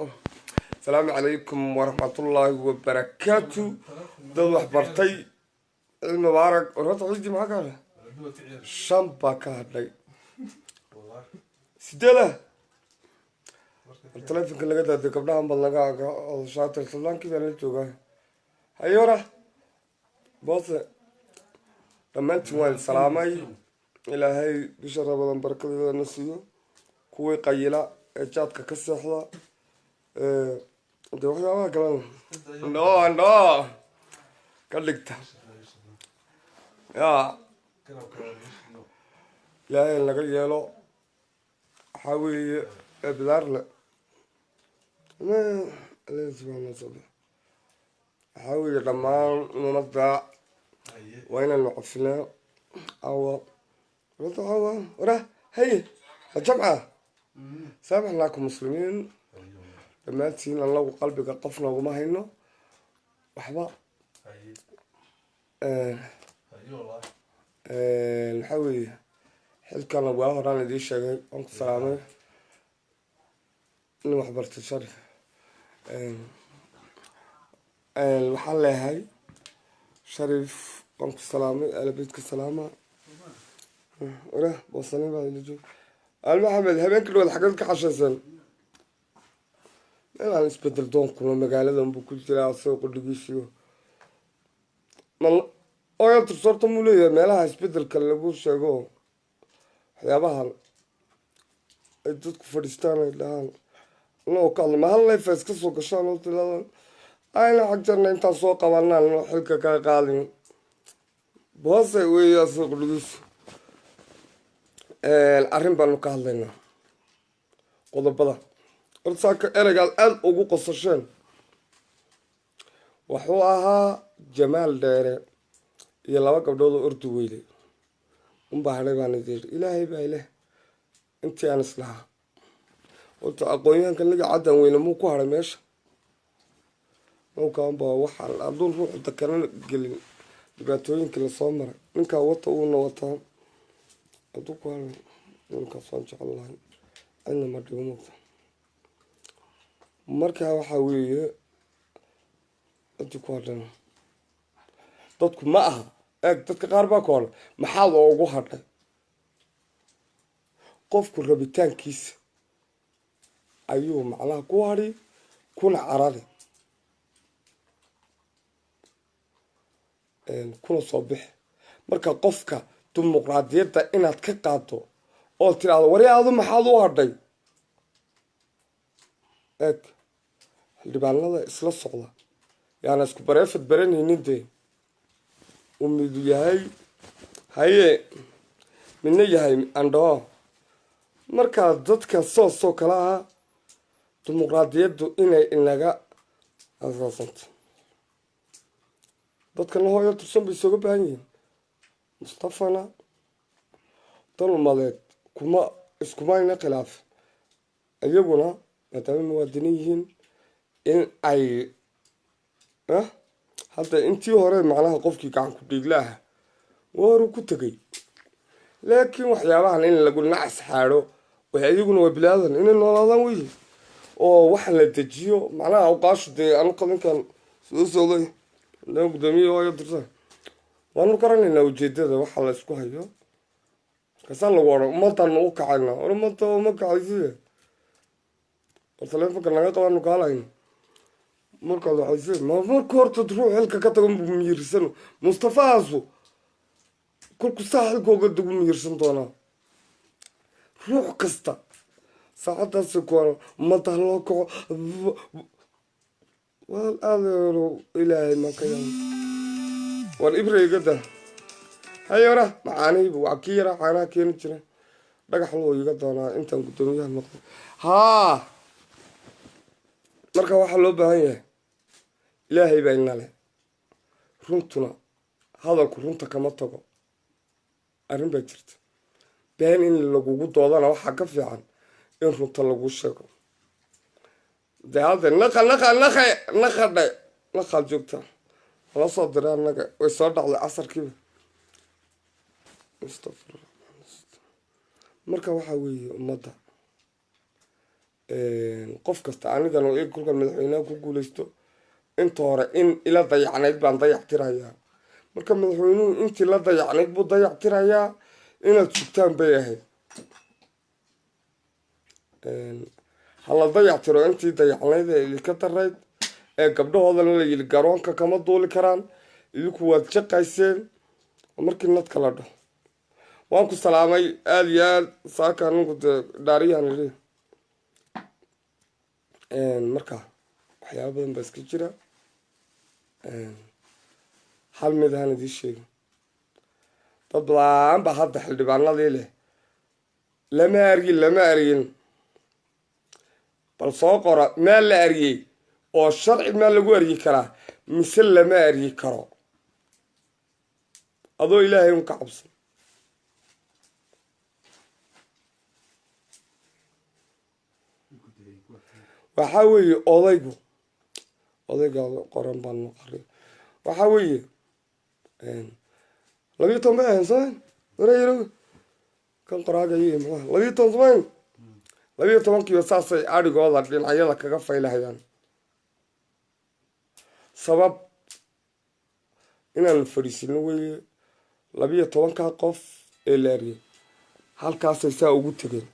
السلام عليكم ورحمة الله وبركاته. دول وحبرتي المبارك ورحت عيدي معاك على شامبا كهدي سيدلا التلفون كله قد هدي قبلها مبلغا شاطر سلان كيف أنا توقع هيورا بص لما أنت وين سلامي إلى هاي بشرة بدن بركة النسيو كوي قيلة جاتك كسحلة ده waxyaabaha kale no ka dhigta yaa ilaahay laga yeelo waxaa weeye bidaarle waxaa weeye dhammaan ummadda waa inaynu codsinaa awa wara haye jamca saamaxnaakum muslimiin dhammaantiin annagu qalbiga qofna uguma hayno waxba waxaa weeye xilkana waa horaan idiin sheegay waan ku salaamay nin waxbartay sharif waxaan leeyahay sharif waan ku salaamay alabeedka salaama wara boosanin baa ila joog almaxamed habeenka dhawaad xaggeed ka xashaysan meelaan isbedel doonkuna magaaladan buu ku jiraa asagoo qudhigiisiyo oya tursoorta muu leeyahay meelaha isbedelka lagu sheego waxyaabahan ay dadku fadhiistaan ay dhahaan anagoo ka hadla mahal leyfa iska soo gashaan oo tiladan ayna xag jarna intaan soo qabanaan xilka kaga qaadin boose weeye asagoo qudhigiisi arrin baanu ka hadlaynaa qodobada horsaaka ereygaad aada ugu qosasheen wuxuu ahaa jamaal dheere iyo laba gabdhood oo ordu weyle unbaa hadhay baan idin ilaahay baa ileh intii aan islahaa horta aqoon-yahanka naga caddan weyne muu ku hadhay meesha mawkaanba waxaa hadduun ruuxu dakana gelin dhibaatooyinkii lasoo maray ninkaa wata uuna wataa hadduu ku hadhay ninkaas waan jecel lahay cidna ma dhibo mogta markaa waxaa weeye intii ku hadhan dadku ma aha eeg dadka qaar baa ku hadhay maxaad oogu hadhay qofku rabitaankiisa ayuu macnaha ku hadhi kuna carari kuna soo bixi marka qofka dimuqraadiyadda inaad ka qaado oo tiraahdo waryaadu maxaad u hadhay eeg xildhibaanada isla socda yaana isku bareefad baranaynin dee uu midu yahay haye midna yahay andhoo markaa dadka soosoo kale aha dimuqraadiyaddu inay inaga asaasanta dadkana hooyo tursan bay isooga baahan yihiin mustafana dan umadeed iskumayna khilaaf iyaguna maadaama muwaadiniin yihiin in ay hadda intii hore macnaha qofkii gacan ku dhiigla aha waaru ku tegay laakiin waxyaabahan in lagu nacas xaadho iyaguna waa bilaadan inay noolaadaan weye oo waxa la dejiyo macnaha awqaashu dee anuka ninkan soo socday daan guddoomiye ooyo dirsa waanu garanaynaa ujeedada waxa la isku hayo markaasaa lagu odhan ummadan u kacayna or ummadda uma kacaysiye oo taleefonka naga qabaanu kaalahayn markaad waxayse marka horta ruux xilka ka tago miyirsano mustafahaasu kolku saa xilkooga dagu miyirsan doonaa ruux kasta saacadaasi kuwan ummadda loo kaco wal adeero ilaahay makaya war ibraygada hayora macaanihiiba waa kii yaraa caanaha keeni jira dhagax loo iga doonaa intaan guddoomiyaha noqdo haa marka waxaa loo baahan yahay ilaahay baa inale runtuna hadalku runta kama tago arrin baa jirta been in lagugu doodana waxaa ka fiican in runta lagu sheego dee hadda naqaad joogta la soo diray annaga way soo dhacday casarkiiba marka waxaa weeye ummadda qof kasta anigana kolkan madaxweynaha ku guuleysto inta hore in ila dayacnayd baan dayactirayaa. marka madaxweynuhu intii la dayacnayd buu dayactirayaa, inaad sugtaan bay ahayd. hala dayactiro intii dayacnayd ee idinka darayd, ee gabdhahoodana la yili garoonka kama duuli karaan, idinku waad shaqayseen. markii nad kala dhaho waan ku salaamay aada iyo aad saaka ninku dhaariyahan ili marka waxyaaba badan baa iska jira. hal mid ahaan idii sheegi, dad badan baa hadda xildhibaanadii leh lama argin bal soo qora meel la ariyey oo sharci meel lagu aryi karaa mise lama aryi karo, adoo ilaahay un ka cabsan. waxaa weeye odayga qoran baan qari waxaa weeye 12 bay ahayn soo wareero kan qoraagay maxaa 12 soo 12 saasay arigooda dhinacyada kaga faylahayaan. sabab inaan fariisino weeye 12 qof ee laariye halkaasay saa ugu tageen.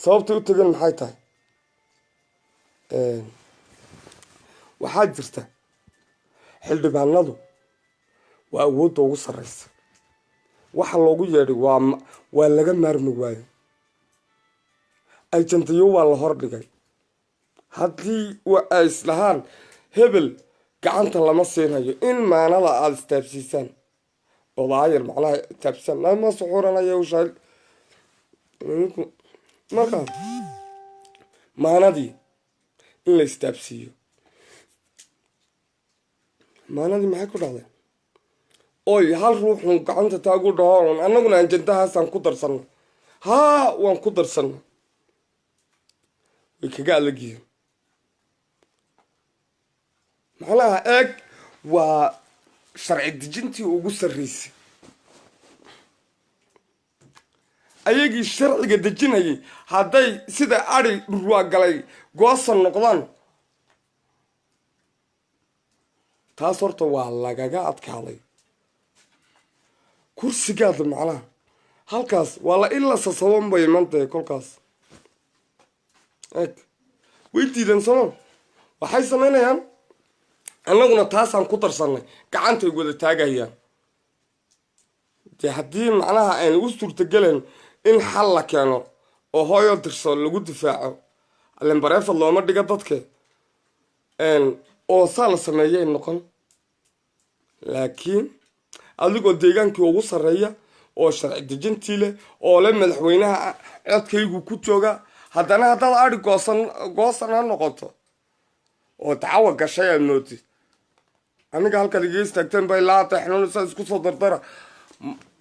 sababtay u tageen maxay tahay? waxaa jirta xildhibaanadu waa awoodda ugu sarreysa, waxa loogu yeedhay waa laga maarmi waayo. ajandayo waa la hordhigay, haddii ay islahaan hebel gacanta lama siinayo in maanada aada istaabsiisaan odaayar macnaha taabsisaan nama suxuranaya ushaal markaa maanadii in la istaabsiiyo. maanadii maxay ku dhacday? oy hal ruuxun gacanta taagu dhaho annaguna ajandahaasaan ku darsanno. haa waan ku darsanno, way kaga adagyihiin. macnaha eeg waa sharci dejintii ugu sarreysay. ayagii sharciga dejinayay hadday sida ari dhurwaa galay goosan noqdaan, taas horta waa lagaga adkaaday kursigaada. macnaha halkaas waa la ila sasaban bay imantahay. kolkaas eeg way diidan samo waxay samaynayaan annaguna taasaan ku darsannay, gacantay wada taagayaan. dee haddii macnaha ayna u suurtagelen in xal la keeno oo hooyo dirso lagu difaaco alembareefad looma dhiga dadke oo saa la sameeyay noqon. laakiin adigoo deegaankii ugu sarreeya oo sharci dejintii leh oo le madaxweynaha codkaygu ku jooga, haddana haddaad ari goosan ha noqoto oo dacwo gashay aad moodid. aniga halkaad iga istaagteen bay laata xanuunaysaa isku soo dardara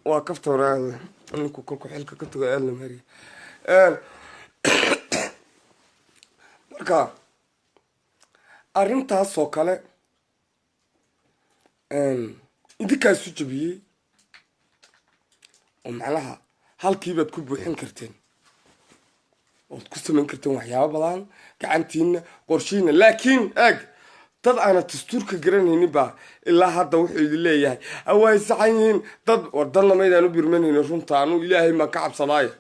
waa kafta waraada ninku kolku xilka ka tago aad la mariya. marka arrintaasoo kale idinkaasu jabiyey oo macnaha halkiibaad ku buuxin karteen ood ku samayn karteen waxyaaba badan gacantiina qorshiina. laakiin eeg dad aana dastuurka garanaynin baa ilaa hadda wuxuu idin leeyahay awaay saxan yihiin dad war dadna maydaan u birmanhaynin. runta anu ilaahay maa ka cabsadaayo,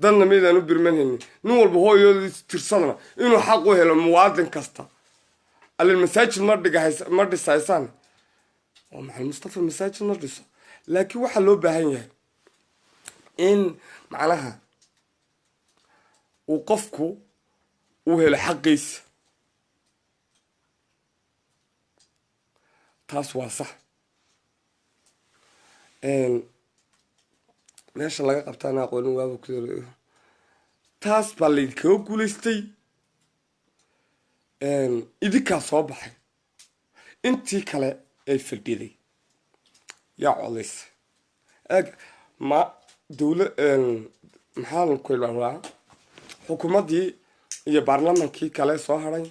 dadna maydaan u birmanhaynin. nin walba hooyooda tirsadana inuu xaq u helo muwaadin kasta. alin masaajid ma dhisaysaan oo maxamed mustafa masaajid ma dhiso, laakiin waxaa loo baahan yahay in macnaha uu qofku u helo xaqiisa. taas waa sax. meesha laga qabtaana aqoonin waaba ku taas baa laydinkaga guulaystay. idinkaa soo baxay, intii kale ay fadhiday yaa codaysa. eeg ma dowla maxaa ku ilaalaa xukuumaddii iyo baarlamankii kale soo haray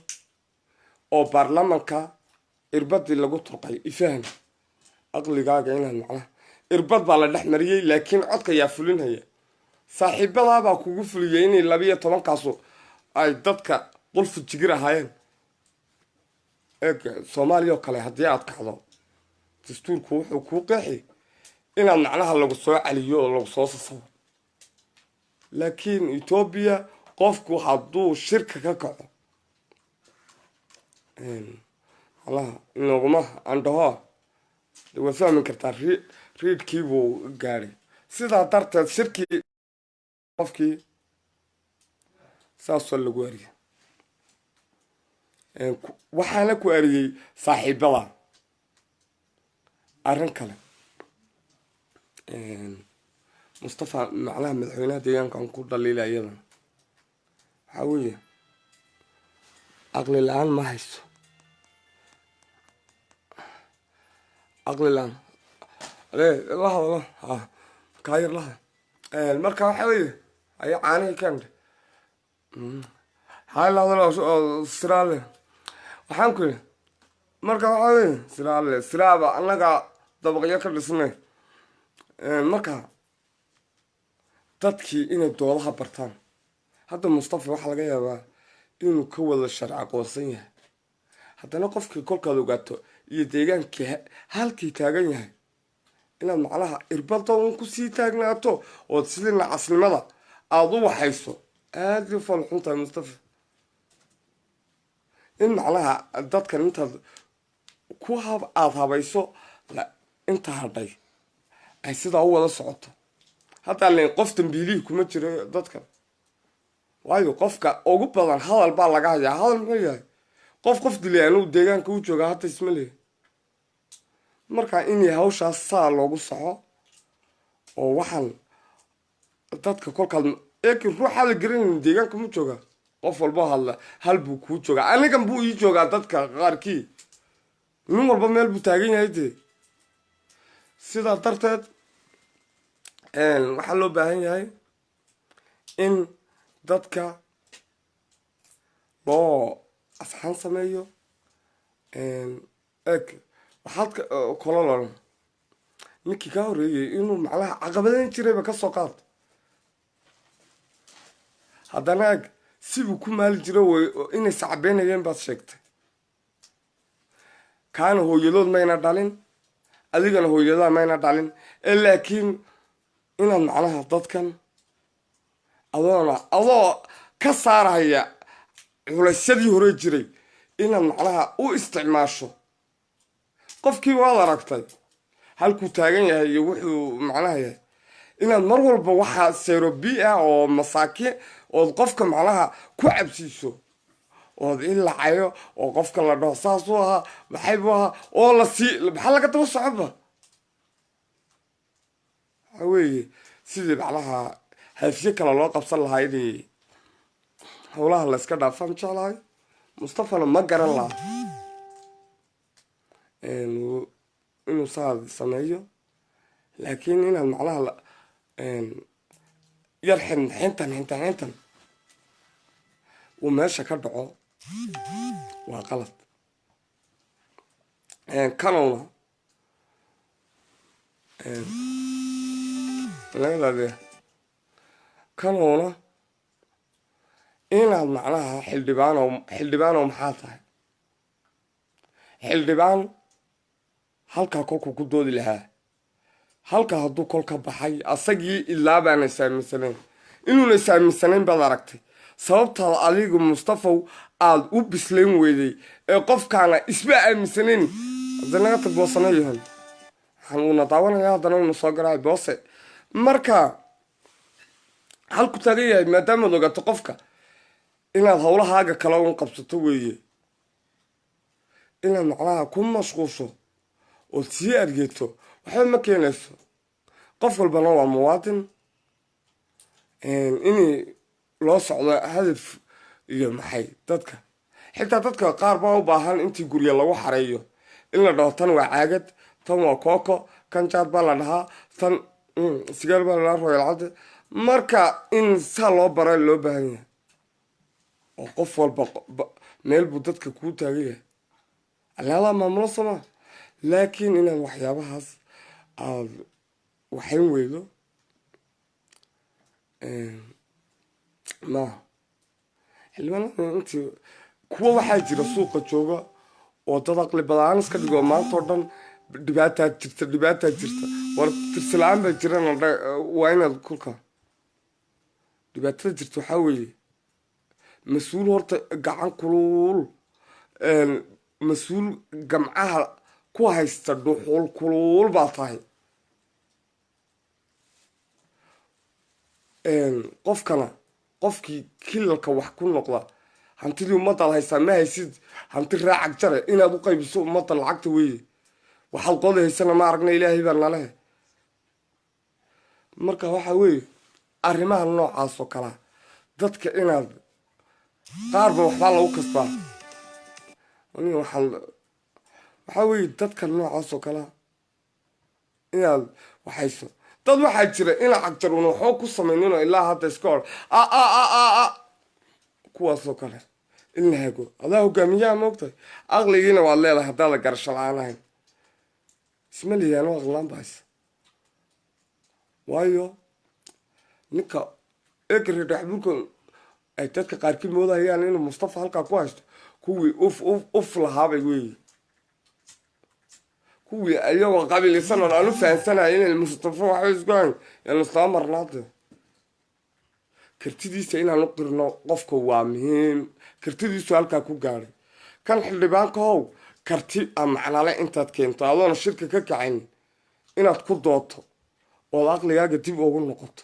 oo baarlamanka irbadii lagu turqay. ifaham aqligaaga inaad macnaha irbad baa la dhex mariyey, laakiin codka yaa fulinhaya. saaxiibadaabaa kugu fuliyay inay 12 kaasu ay dadka qolfu jigir ahaayeen eeg soomaaliya oo kale haddii aad kacdo dastuurku wuxuu kuu qeexi inaad macnaha lagu soo celiyo oo lagu soo sasabo laakiin etoobiya qofku hadduu shirka ka kaco macnaha inaguma andhaho de waa fahmi kartaa riidkiibuu gaadhay sidaa darteed shirkii qofkii saasoo lagu ariyay waxaana ku ariyey saaxiibada arrin kale mustafa macnaha madaxweynaha deegaankan ku dhaliila iyadan waxaa weeye caqli la-aan ma hayso caqli la-aan la hadlo kaayar laha marka waxaa weeye aya caanihii keenta siraale waxaan ku yidhi marka waxaa weeye siraaba annaga dabaqyo ka dhisnay marka dadkii inay doodaha bartaan hadda mustafa waxaa laga yaabaa inuu ka wada sharci aqoonsan yahay haddana qofkii kolkaad ogaato iyo deegaankii halkii taagan yahay inaad macnaha irbada un kusii taagnaato ood sidii nacasnimada aada u waxayso aada u falxun tahay mustafa in macnaha dadkan intaad aada habayso inta hadhay ay sidaa u wada socoto haddaa len qof dambiilihii kuma jiro dadka waayo qofka ugu badan hadal baa laga hayaa hadal muxuu yahay qof dilay anuu deegaanka u joogaa hadda isma lehi marka inay hawshaas saa loogu soco oo waxaan dadka kolkaad eeki ruuxaa la garanaynin deegaanka mu joogaa qof walbo hadla hal buu kuu joogaa anigan buu ii joogaa dadka qaarkii nin walba meel buu taagan yahay dee sidaa darteed waxaa loo baahan yahay in dadka loo asxaan sameeyo eeg waxaad kololon ninkii kaa horreeyey inuu macnaha caqabadeyn jirayba ka soo qaad haddana eeg sibuu ku maali jiro inay sacbeynayeen baad sheegtay kaana hooyadood mayna dhalin adigana hooyadaa mayna dhalin laakiin inaad macnaha dadkan adoo ka saaraya culaysyadii hore jiray inaad macnaha u isticmaasho qofkii waad aragtay halkuu taagan yahay iyo wuxuu macnaha yahay inaad mar walba waxaa serobi ah oo masaakiin ood qofka macnaha ku cabsiiso ood ilacayo oo qofka la dhaho saasuu ahaa maxaybuu ahaa oo maxaa laga daba socoba waxaa weeye sidii macnaha haafye kale loo qabsan lahaa inay howlaha la iska dhaafaan jeclahay mustafana ma garan laha inuu saa sameeyo laakiin inaad macnaha yar xintan uu meesha ka dhaco waa qalad kanowna kanowna inaad macnaha xildhibaanow maxaa tahay xildhibaan halkaa kolkuu ku doodi lahaa halkaa hadduu kol ka baxay asagii ilaa baana saaminsanayn inuuna saaminsanayn baad aragtay sababtaada adigu mustafaw aada u bislayn weyday ee qofkaana isba aaminsanayn haddii naga tag boosana yahan waxaan uuna daawanaya haddana uuna soo garaay boose marka halku taagan yahay maadaamaad ogaato qofka inaad howlahaaga kale un qabsato weeye inaad macnaha ku mashquusho ood sii argeeto waxba ma keenayso qof walbana waa muwaadin inay loo socdo hadaf iyo maxay dadka xitaa dadka qaar baa u baahan intii gurya lagu xareeyo in la dhaho tan waa caagad tan waa kooko kan jaad baa la dhahaa tan sigaar baa la dhahaa royal cadde marka in saa loo bara loo baahan yahay oo qof walba meel buu dadka kuu taagan yahay alaadaa maamulo samaa laakiin inaad waxyaabahaas aada waxayn weydo maaha xildhibaanada intii kuwa waxaa jira suuqa jooga oo dad aqli badaan iska dhigo maanta oo dhan dhibaataa jirta war tirsilaan baa jirana waa inaad kulka dhibaatada jirta waxaa weeye mas-uul horta gacan kulul mas-uul gamcaha ku haysta dhuxul kulul baa tahay qofkana qofkii kilalka wax ku noqda hantidii ummaddaad haysaa ma haysid hanti raacag jare inaad u qaybiso ummadda lacagta weeye waxaad qooda haysana ma aragna ilaahay baa nalehe marka waxaa weeye arrimaha noocaas oo kalea dadka inaad qaarba waxbaa lagu kasbaa waxaa weeye dadka noocaas oo kalea inaad waxayso dad waxaa jira ina cagjar una waxba ku samayninoo ilaa hadda iska hor kuwaasoo kale in la hago adaa hogaamiyaha maogtahay aqligiina waad leedahay haddaada garasho la-aan ahayn isma liyaano aqlaan bahaysa waayo ninka egri dhexburka ay dadka qaarkii moodahayaan inuu mustafa halkaa ku haysto kuwii uf lahaabay weeye kuwii ayagoo qabiilisanon aan u fahansanaya inay mustafa waxba isku hayn yaanu islama marnaade kartidiisa inaan u qirno qofka waa muhiim kartidiisu halkaa ku gaadhay kan xildhibaanka how karti a macnale intaad keento adoona shirka ka kacayn inaad ku dooto ood aqligaaga dib ugu noqoto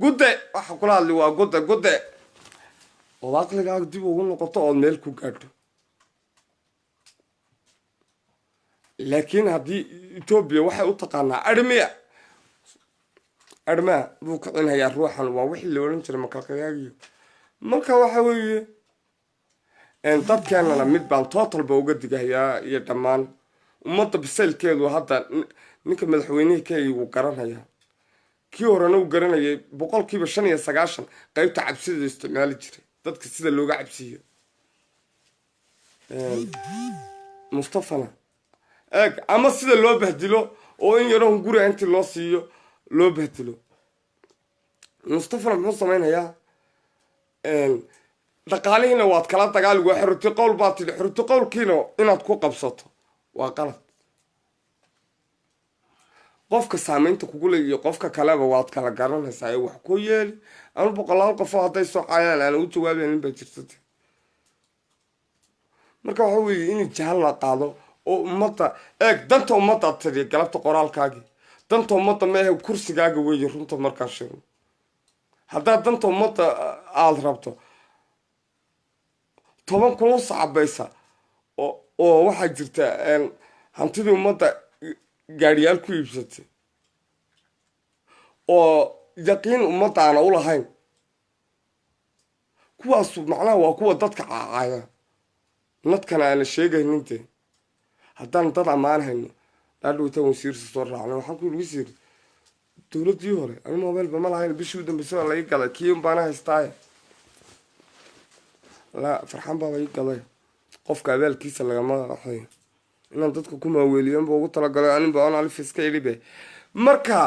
gudde waxa kula hadli waa gudde ood aqligaaga dib ugu noqoto ood meel ku gaadho laakiin haddii etoobiya waxay u taqaanaa armaa buu kicinhayaa ruuxan waa wixii la odhan jiray makalkagaagiyo marka waxa weeye dadkeenana mid baan tootalba uga digahayaa iyo dhammaan ummadda bisaylkeedu hadda ninka madaxweynihii kenya wuu garanayaa kii horena uu garanayay 95% qaybta cabsida isticmaali jiray dadka sida looga cabsiiyo mustafana eeg ama sida loo bahdilo oo in yaroon guri intii loo siiyo loo bahdilo mustafana muxuu samaynayaa dhaqaalihiina waad kala dagaaligu xorti qowl baad tidhi xorti qowlkiina inaad ku qabsato waa qalad qofka saamaynta kugu leeyiyo qofka kaleba waad kala garanaysaa ee wax ku yeeli anu 100 qof hadday soo caayaan aan u jawaabaynin baa jirta marka waxa weeye in jahal la qaado oo ummadda eeg danta ummadda tiri galabta qoraalkaagii danta ummadda ma aha kursigaaga weeye runta markaa sheego haddaad danta ummadda aada rabto 10 kun sacabaysa oo waxaa jirta hantidii ummadda gaadhiyaal ku iibsatay oo yaqiin ummadda aana u lahayn kuwaasu macnaha waa kuwa dadka caacaya nadkana aana sheegayninte haddaan dad ammaan hayno dhaadhowtaan wasiirsa soo raacna waxaan ku yidhi wasiir dowladdii hore ani mobilba ma lahayn bishii u dambaysa waa laga gaday kii unbaana haystaaye la farxaan baaba ii gaday qofka abaalkiisa lagama qaxayo inaan dadka ku maaweeliyanba ugu talagalay aninba on alif iska idhibe marka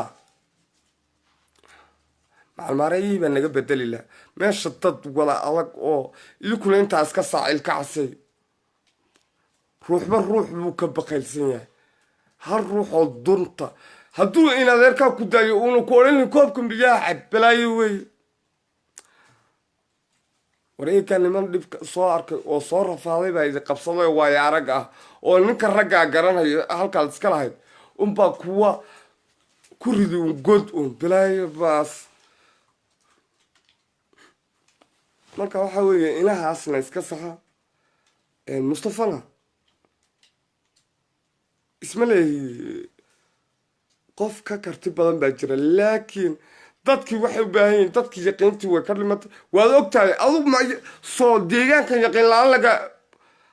macalmaarayihii baa naga bedeli laha meesha dad wada adag oo idinkuna intaa iska saacil ka casay ruuxba ruux buu ka baqaylsan yahay hal ruuxoo dunta hadduu in adeerkaa ku daayo uuna ku odhanin koobka biyaha cab balaayo wey wareegaa niman dhibka soo arkay oo soo rafaaday baa idi qabsaday waayo arag ah oo ninka raggaa garanayo halkaad iska lahayd unbaa kuwa ku ridi un god un balaayo baas marka waxaa weeye inahaasna iska saxa mustafana isma leehi qof ka karti badan baa jira laakiin dadkii waxay u baahan yihiin dadkii yaqiintii way ka dhimatay waad ogtahay adugu ma soo deegaankan yaqiin la-aan laga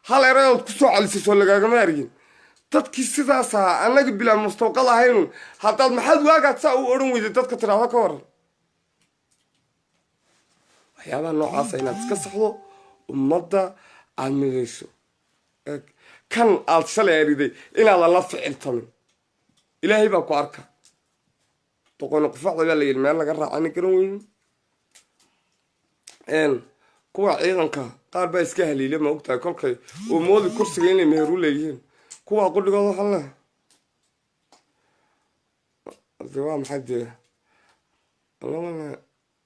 hal erayood kusoo calisay soo lagaagama argin dadkii sidaas ahaa annaga bilaa mustawqad ahaynun haddaad maxaad waagaad saa u odhan weyday dadka tidhaahdo ka waran waxyaabaha noocaasa inaad iska saxdo ummadda aada midayso kan aada shalay ariday inaadan la ficiltamin ilaahay baa ku arka doqoni qufacda baa la yidhi meel laga raacani garan weynin kuwa ciidanka qaar baa iska haliila ma ogtahay kolkay oo moodi kursiga inay meheru leeyihiin kuwa qudhigooda waxaa leh de waa maxay dee labana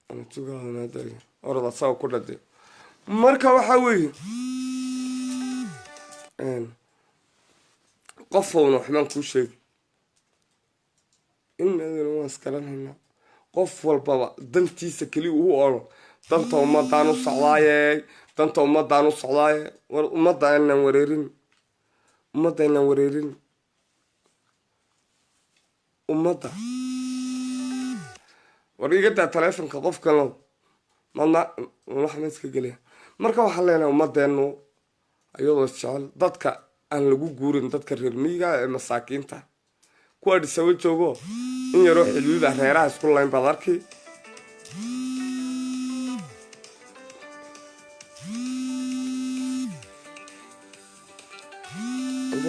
anatugaamaada orada saga ku dhade marka waxaa weeye qofowna waxbaan kuu sheegi inadana waan iskalanhaynaa qof walbaba dantiisa keliya uu oro danta ummadaan u socdaaye danta ummadaan u socdaaye war ummadda aanan wareerin ummadda aanan wareerin ummadda war iga daa taleefonka qof kalow madna waxma iska gelaya marka waxaan leenahay ummadeennu iyadoo isjecel dadka aan lagu guurin dadka reer miyiga ee masaakiinta kuwa dhisawo joogo in yaroo xilwida reeraha isku layn baad arki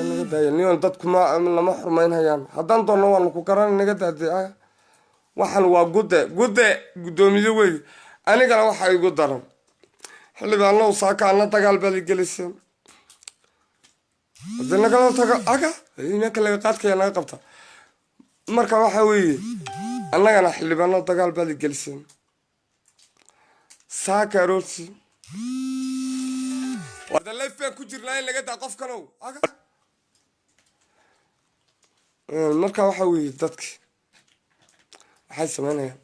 naga daaya nion dadkuma lama xurmaynhayaan haddaan doonno waanu ku garan naga daade waxaan waa guddoomiye wey anigana waxaa igu daran xildhibaanow saakaana dagaal baad igeliseen hade nagala taga aga inanka laga qaadkaya naga qabta marka waxaa weeye annagana xildhibaano dagaal baad igeliseen saaka aroorti wada leyf baan ku jirnaa in laga daa qof kalow aga marka waxaa weeye dadki waxay sameynayaan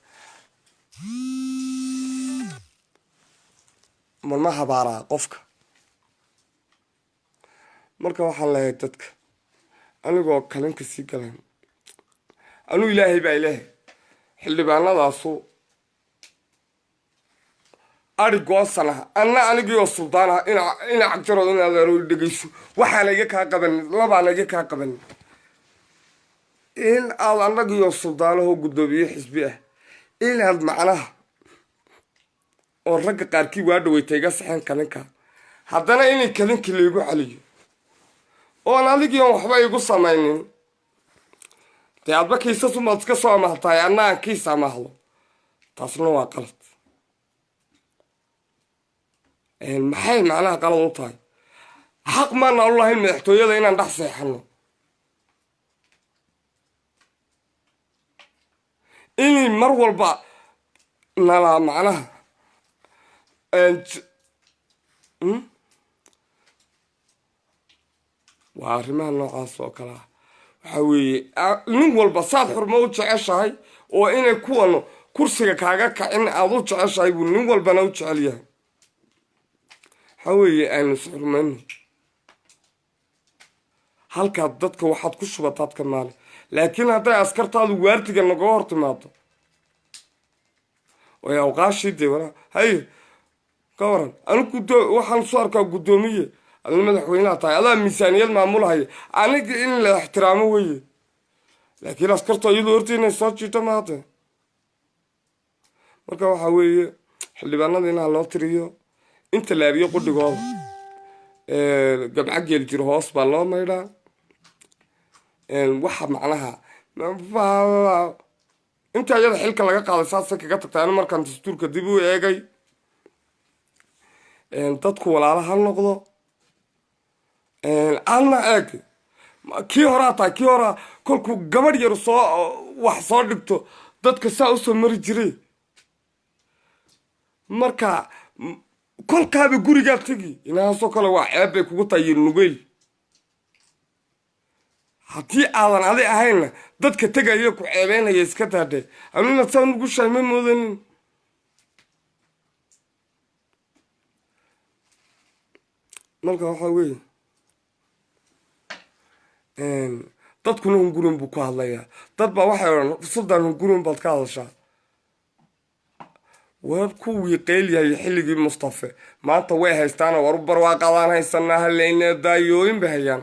marma habaaraa qofka marka waxaan leeyahay dadka anigoo kalinka sii galan anuu ilaahay baa ilaahay xildhibaanadaasu ari goosan ah anna anigiioo suldaan ah ina cagjarooda in adeero dhegeyso waxaana iga kaa qabanin labaana iga kaa qabanin in aad annagiioo suldaanahoo guddoomiye xisbi ah inaad macnaha oo ragga qaarkii waa dhaweyta iga saxeen kalinka haddana inay kalinkii laygu celiyo oon adigii oon waxba igu samaynin dee adba kiisasumaad iska soo amahtahay anna aan kiis amahdo taasna waa qalad maxay macnaha qalad u tahay xaq maana u lahayn madaxtooyada inaan dhex seexano inay mar walba nalaa macnaha waa arrimaha noocaas oo kale ah waxaa weeye nin walba saad xurmo u jeceshahay oo inay kuwan kursiga kaaga kacin aada u jeceshahay buu nin walbana u jecel yahay waxaa weeye aynu isxurmayno halkaad dadka waxaad ku shubataad ka maali laakiin hadday askartaadu waartiga nagaga hor timaado way awqaashii dee waraa haye ka waran anigu waxaan soo arkaa guddoomiye adna madaxweyneha tahay adaa miisaaniyad maamulhaya aniga in la ixtiraamo weye laakiin askarto iyadoo horta inay soo jiito maate marka waxaa weeye xildhibaanada inaha loo tiriyo inta laabiyo qudhigooda gabca geel jiro hoos baa loo maydhaa waxa macnaha inta iyada xilka laga qaaday saasay kaga tagtay ani markaan dastuurka dib u eegay dadku walaala ha noqdo adna eeg kii horaa tahay kii horaa kolkuu gabadh yar soo wax soo dhigto dadka saa usoo mari jiray marka kolkaaba gurigaa tegi inahaasoo kale waa ceeb bay kugu tahay iyo nugeyl haddii aadan adi ahaynna dadka tegaya ku ceebeynaya iska daadhe anuna saa nugu shahay ma moodanin marka waxaa weeye dadkuna hungurin buu ku hadlayaa dad baa waxay odhan suldan hungurin baad ka hadashaa war kuwii qeylyahay xilligii mustafe maanta way haystaana war u barwaaqadaan haysanaa haleyne daayooyin bay hayaan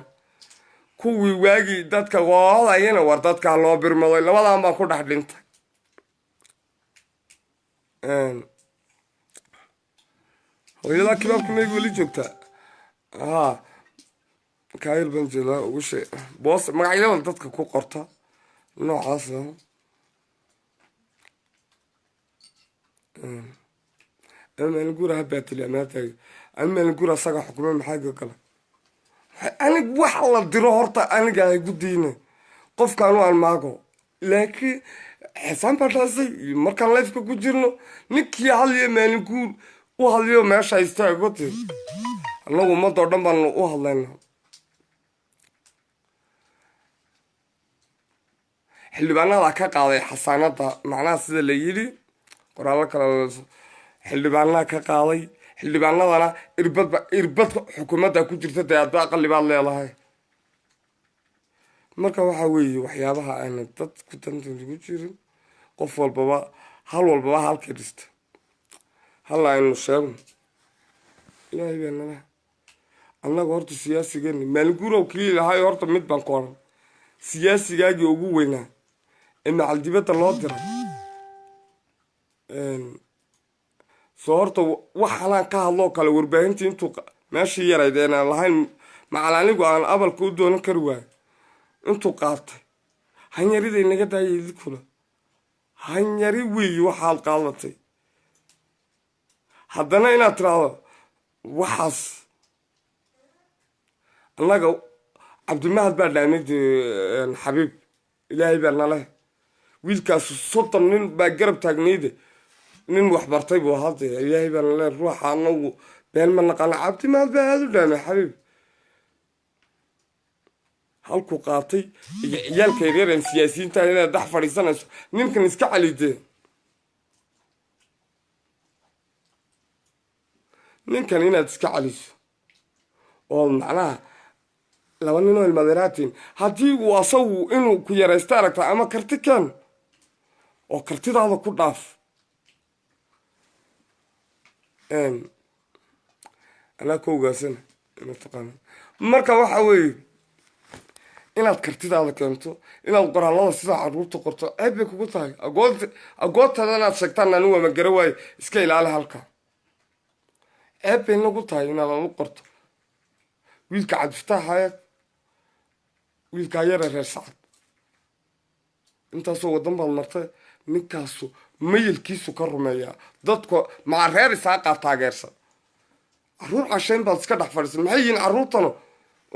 kuwii waagii dadka qoodayana war dadkaa loo birmaday labadan baan ku dhex dhintay hooyadaa kibaabka mayg weli joogtaa haa kaayil baan jeedaa ugu shee boos magacyada dadka ku qorta noocaasa ama maalin guura ha baatili amaa taaga ama maalin guura asaga xukume maxaa gala anig wax la diro horta aniga ay guddiina qofkaanu aan maago laakiin xisaan baa dhaasay markaan lifeka ku jirno ninkii hadliya maalin guur u hadliyo meesha istaagote annagu ummadoo dhan baanu u hadlayna xildhibaanada ka qaaday xasaanada macnaha sida la yidhi qoraallo kale xildhibaanaha ka qaaday xildhibaanadana irbad xukuumadda ku jirta dee adba aqali baad leedahay marka waxaa weeye waxyaabaha aana dad ku danta lagu jirin qof walbaba hal walbaba halkay dhista halla aynu sheegno ilaahay baa nala annaga horta siyaasigeeni maalin guurow kii lahay horta mid baan ku oran siyaasigaagii ugu weynaa ee macaldibadda loo diray soo horta waxaanaan ka hadloo kale warbaahintii intuu meeshii yarayd eenaan lahayn macal anigu aan abalka u doonan kari waayo intuu qaatay hanyariday naga daayay idinkuna hanyari weeyi waxaad qaadatay haddana inaad tiraahdo waxaas annaga cabdimahad baa dhaamid xabiib ilaahay baa nale wiilkaasu 30 nin baa garab taagnayde nin waxbartay buu hadde ilaahay baa nale ruuxa anagu been ma naqana cabdimahad baa aada u dhaamay xabiib halkuu qaatay iyo ciyaalka yaryaren siyaasiyiinta inaad dhex fadhiisanayso ninkan iska calidee ninkan inaad iska caliso oo macnaha laba ninoo ilmadeeraatiin haddii uu asagu inuu ku yaraysta aragta ama karti keen oo kartidaada ku dhaaf anaa ka ogaasana ina taqaana marka waxa weeye inaad kartidaada keento inaad qoraallada sidaa carruurta qorto ceeb bay kugu tahay agoodtada inaad sheegtaan anigu ama gara waaye iska ilaali halkaa ceeb bay nagu tahay inaad adu qorto wiilka cabdifataax hayaad wiilkaa yare reer sacad intaasoo waddan baad martay ninkaasu mayilkiisu ka rumeeyaa dadka maca reer isaaqaa taageersan carruur cashayn baad iska dhex fadhiisan maxay yihiin carruurtana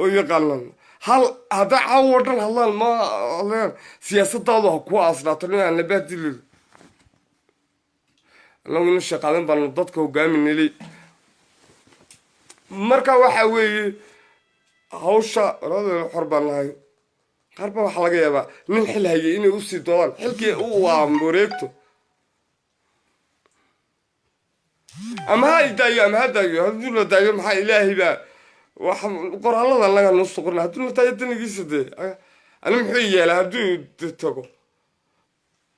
oo yaqaanaan hal hadday caawo dhan hadlaan ma hadleen siyaasadaadu ha kuwa aasnaato nin aan labahdilil annagu ina shaqaadan baanu dadka hogaaminili marka waxaa weeye hawsha raadeyna xor baan nahay qaar baa waxaa laga yaabaa nin xil hayay inay usii doodaan xilkii waa wareegto ama ha idaayo ama ha daayo hadduu la daayo maxaa ilaahay baa waxa qoraallada laga noo soqorna hadduu la daayo danigiisa dee ani muxuu yeelaa hadduu tago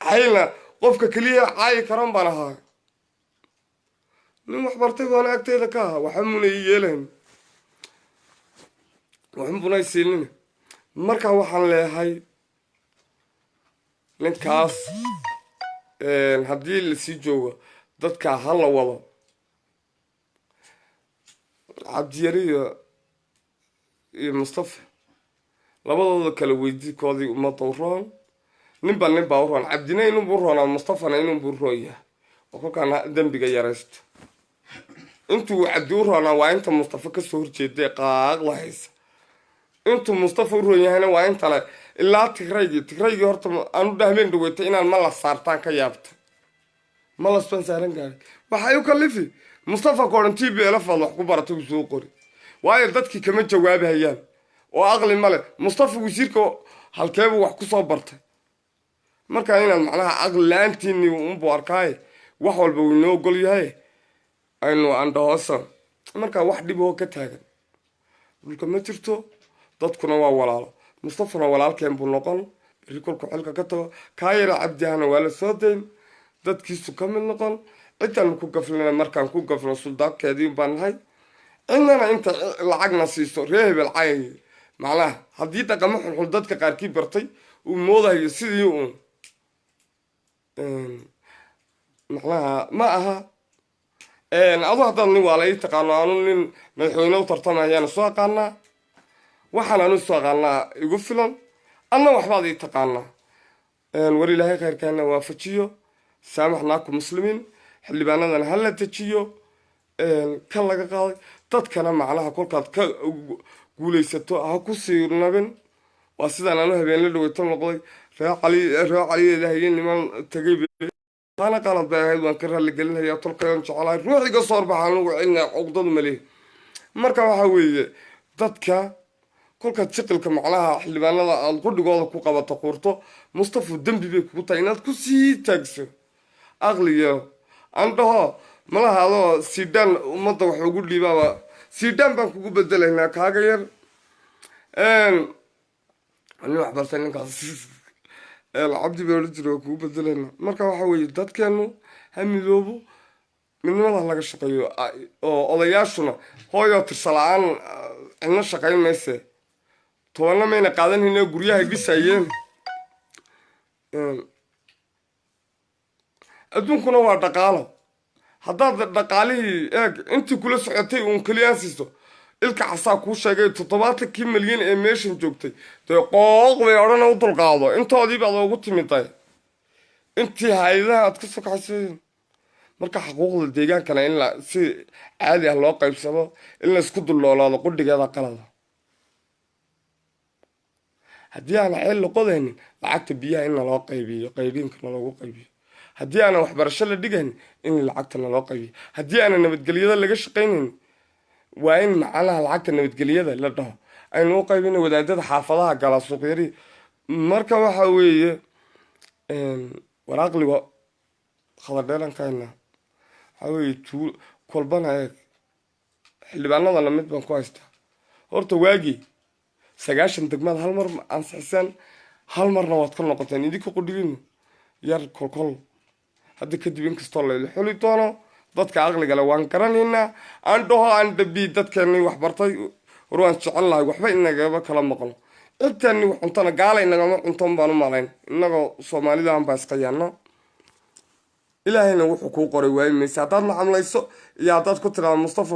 xayna qofka keliya caayi karan baan ahaa nin waxbartay baana agteeda ka ahaa waxa muna ii yeelayn waxunbuna isiinin marka waxaan leeyahay ninkaas haddii lasii joogo dadka ha la wado cabdiyari iyo mustafa labadooda kala weydiikoodii ummadda u roon ninba nin baa u roon cabdina inunbuu roonaa mustafana inunbuu roon yahay oo kolkaana dembiga yaraysto intuu cabdi u roonaa waa inta mustafa kasoo horjeedae qaaqla haysa intuu mustafa u roon yahayna waa intale ilaa tigraygii horta aanu dhahmeen dhaweyta inaan ma la saartaan ka yaabta ma lasban saaran gaaray waxay u kalifi mustafa koodhan t b elefaad wax ku baratay uu soo qori waayo dadkii kama jawaabahayaan oo aqli male mustafa wasiirka halkeebuu wax kusoo bartay markaa inaad macnaha aqli la-aantiini unbuu arkaaye wax walba wuu inoo ogol yahay aynu andhahoosan markaa wax dhiboo ka taagan dhulka ma jirto dadkuna waa walaalo mustafana walaalkeen buu noqon beri kolku xilka ka tago kaa yara cabdihana waa la soo dayn dadkiisu ka mid noqon ciddaanu ku gaflina markaan ku gafno suldaankeedii baan nahay cidnana inta lacagna siiso ree hebel cay macnaha haddii dhaqamo xunxun dadka qaarkii bartay uu moodahayo sidii uun macnaha ma aha adu haddaad nin waa la ii taqaano anu nin madaxweyne u tartamayaana soo aqaanaa waxaan anu soo aqaanaa igu filan anna waxbaad ii taqaanaa war ilaahay khayrkaana waafajiyo saamaxnaaku muslimiin xildhibaanadan hala dejiyo kan laga qaaday dadkana macnaha kolkaad ka guulaysato ha ku sii nabin waa sidaan anu habeenla dhaweyto noqday ree caliyeedahaye niman tagay taana qalad bay ahayd waan ka raalligelinhayaa tolkayan jecelahay ruuxiga soo horbaxaan lagu celinaya cugdadu malehi marka waxaa weeye dadka kolkaad jiqilka macnaha xildhibaanada aada qudhigooda ku qabato quurto mustafa dembi bay kugu tahay inaad ku sii taagso aqliyo aan dhaho malaha adoo siidaan ummadda wax ugu dhiibaaba siidaan baan kugu bedelaynaa kaaga yar nin waxbartay ninkaas cabdi baa odhan jira waa kugu bedelaynaa marka waxaa weeye dadkeenu ha midoobo midnimada laga shaqeeyo oo odayaashuna hooyoo tirsa la-aan cidna shaqayn mayse tobanna mayna qaadanayna guryaha dhisayeen adduunkuna waa dhaqaalo haddaad dhaqaalihii eeg intii kula socotay uun keliyaan siisto ilka casaa kuu sheegay 70 milyan ee meeshan joogtay dee qooq bay odhana u dulqaado intoodii baad ugu timiday intii hayadaha aad ka sokaxayseen marka xuquuqda deegaankana in la si caadi ah loo qaybsado in la isku dulnoolaado qudhigeeda qalada haddii aan ceel la qodaynin lacagta biyaha in naloo qaybiyo qaybiinkana loogu qaybiyo haddii aanan waxbarasho la dhigaynin in lacagta naloo qaybiyo haddii aanan nabadgelyada laga shaqaynaynin waa in macalaha lacagta nabadgelyada la dhaho aynu u qaybina wadaadada xaafadaha gala suuqyari marka waxa weeye war aqliga khadardheerankayna waxaa weeye kolbana eeg xildhibaanadana mid baan ku haystaa horta waagii 90 degmad hal mar ansixisaan hal marna waad ka noqoteen idinka qudhigin yar kolkol hadda kadib inkastoo la xuli doono dadka aqliga le waan garanaynaa aan dhaho aan dhabi dadkeeni wax bartay war waan jecel lahay waxba inagaba kala maqno intaani wax cuntana gaala inagama cuntoon baan u malayn inagoo soomaalidan baa iska yaano ilaahayna wuxuu kuu qoray waayi mayse haddaad macamlayso iyo haddaad ku tiraado mustafa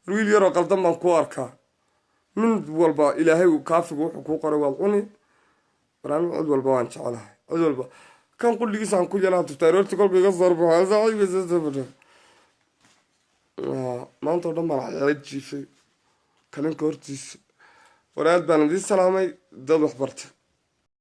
wiil yaroo qaldan baan kuu arkaa min walba ilaahay kaafigu wuxuu kuu qoray waad cuni waraan cid walba waan jecelahay cid walba kan qudhigiisaan ku yalaa taftaroorti kolka iga soorbaxo maanta oo dhan baan xeela jiifay kalinka hortiisa waraad baan idiin salaamay dad wax bartay